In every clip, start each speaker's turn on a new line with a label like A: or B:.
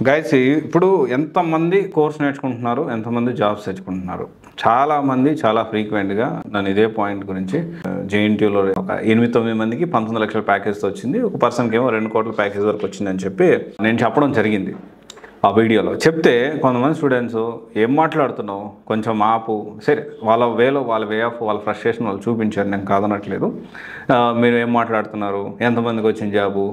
A: Guys ఇప్పుడు ఎంతమంది course నేర్చుకుంటున్నారు, ఎంతమంది జాబ్స్ తెచ్చుకుంటున్నారు? చాలామంది చాలా ఫ్రీక్వెంట్గా నన్ను ఇదే పాయింట్ గురించి జేఎన్టీయూలో ఒక 8-9 మందికి 19 లక్షల ప్యాకేజ్తో వచ్చింది, ఒక పర్సన్కి ఏమో 2 కోట్ల ప్యాకేజ్ వరకు వచ్చిందని చెప్పి నేను చెప్పడం జరిగింది ఆ వీడియోలో. చెప్తే కొంతమంది స్టూడెంట్స్ ఏం మాట్లాడుతున్నావు, కొంచెం ఆపు, సరే వాళ్ళ వేలో వాళ్ళ వే ఆఫ్ వాళ్ళ ఫ్రస్ట్రేషన్ వాళ్ళు చూపించారు, నేను కాదనట్లేదు. మీరు ఏం మాట్లాడుతున్నారు, ఎంతమందికి వచ్చిన జాబు,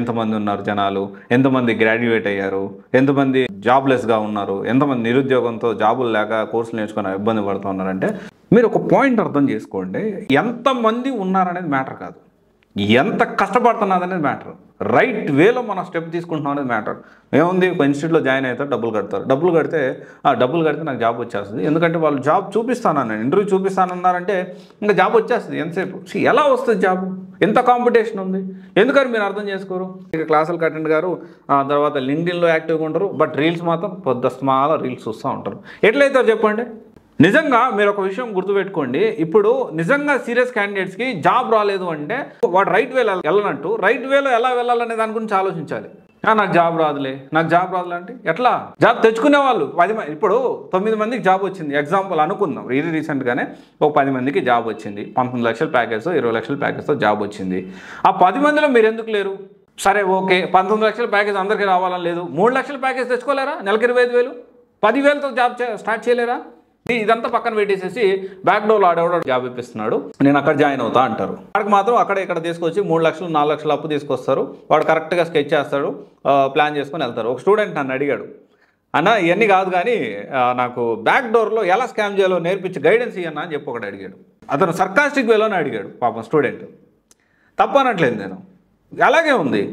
A: ఎంతమంది ఉన్నారు జనాలు, ఎంతమంది గ్రాడ్యుయేట్ అయ్యారు, ఎంతమంది జాబ్లెస్గా ఉన్నారు, ఎంతమంది నిరుద్యోగంతో జాబులు లేక కోర్సులు నేర్చుకుని ఇబ్బంది పడుతున్నారంటే మీరు ఒక పాయింట్ అర్థం చేసుకోండి. ఎంతమంది ఉన్నారనేది మ్యాటర్ కాదు, ఎంత కష్టపడుతున్నది అనేది మ్యాటర్. రైట్ వేలో మనం స్టెప్ తీసుకుంటున్నాం అనేది మ్యాటర్. ఏముంది, ఒక ఇన్స్టిట్యూట్లో జాయిన్ అవుతారు, డబ్బులు కడతారు, డబ్బులు కడితే నాకు జాబ్ వచ్చేస్తుంది. ఎందుకంటే వాళ్ళు జాబ్ చూపిస్తానని ఇంటర్వ్యూ చూపిస్తానన్నారంటే ఇంకా జాబ్ వచ్చేస్తుంది. ఎంతసేపు ఎలా వస్తుంది జాబ్? ఎంత కాంపిటీషన్ ఉంది, ఎందుకని మీరు అర్థం చేసుకోరు? ఇక క్లాసులకు అటెండ్ గారు, తర్వాత లింక్డ్ఇన్లో యాక్టివ్గా ఉంటారు, బట్ రీల్స్ మాత్రం పొద్దుస్తమాల రీల్స్ చూస్తూ ఉంటారు. ఎట్లయితారు చెప్పండి? నిజంగా మీరు ఒక విషయం గుర్తుపెట్టుకోండి, ఇప్పుడు నిజంగా సీరియస్ క్యాండిడేట్స్కి జాబ్ రాలేదు అంటే వాడు రైట్ వేలో వెళ్ళనట్టు, రైట్ వేలో ఎలా వెళ్ళాలనే దాని గురించి ఆలోచించాలి. నాకు జాబ్ రాదులే అంటే ఎట్లా? జాబ్ తెచ్చుకునే వాళ్ళు 10 మంది, ఇప్పుడు 9 మందికి జాబ్ వచ్చింది ఎగ్జాంపుల్ అనుకుందాం. రీసెంట్గానే ఒక 10 మందికి జాబ్ వచ్చింది, 19 లక్షల ప్యాకేజ్తో 20 లక్షల ప్యాకేజ్తో జాబ్ వచ్చింది. ఆ 10 మందిలో మీరు ఎందుకు లేరు? సరే ఓకే, 19 లక్షల ప్యాకేజ్ అందరికీ రావాలని లేదు, 3 లక్షల ప్యాకేజ్ తెచ్చుకోలేరా? నెలకి 25,000, 10,000తో జాబ్ స్టార్ట్ చేయలేరా? ఇదంతా పక్కన పెట్టేసేసి బ్యాక్ డోర్లో ఆడేవాడు జాబ్ ఇప్పిస్తున్నాడు, నేను అక్కడ జాయిన్ అవుతా అంటారు. వాడికి మాత్రం అక్కడ ఇక్కడ తీసుకొచ్చి 3 లక్షలు 4 లక్షలు అప్పు తీసుకొస్తారు. వాడు కరెక్ట్గా స్కెచ్ చేస్తాడు, ప్లాన్ చేసుకొని వెళ్తారు. ఒక స్టూడెంట్ నన్ను అడిగాడు, అన్న ఇవన్నీ కాదు కానీ నాకు బ్యాక్ డోర్లో ఎలా స్కామ్ చేయాలో నేర్పించి గైడెన్స్ ఇవ్వన్నా అని చెప్పి ఒకటి అడిగాడు. అతను సర్కాస్టిక్ వేలోనే అడిగాడు పాపం స్టూడెంట్. తప్పనట్లేదు నేను, అలాగే ఉంది.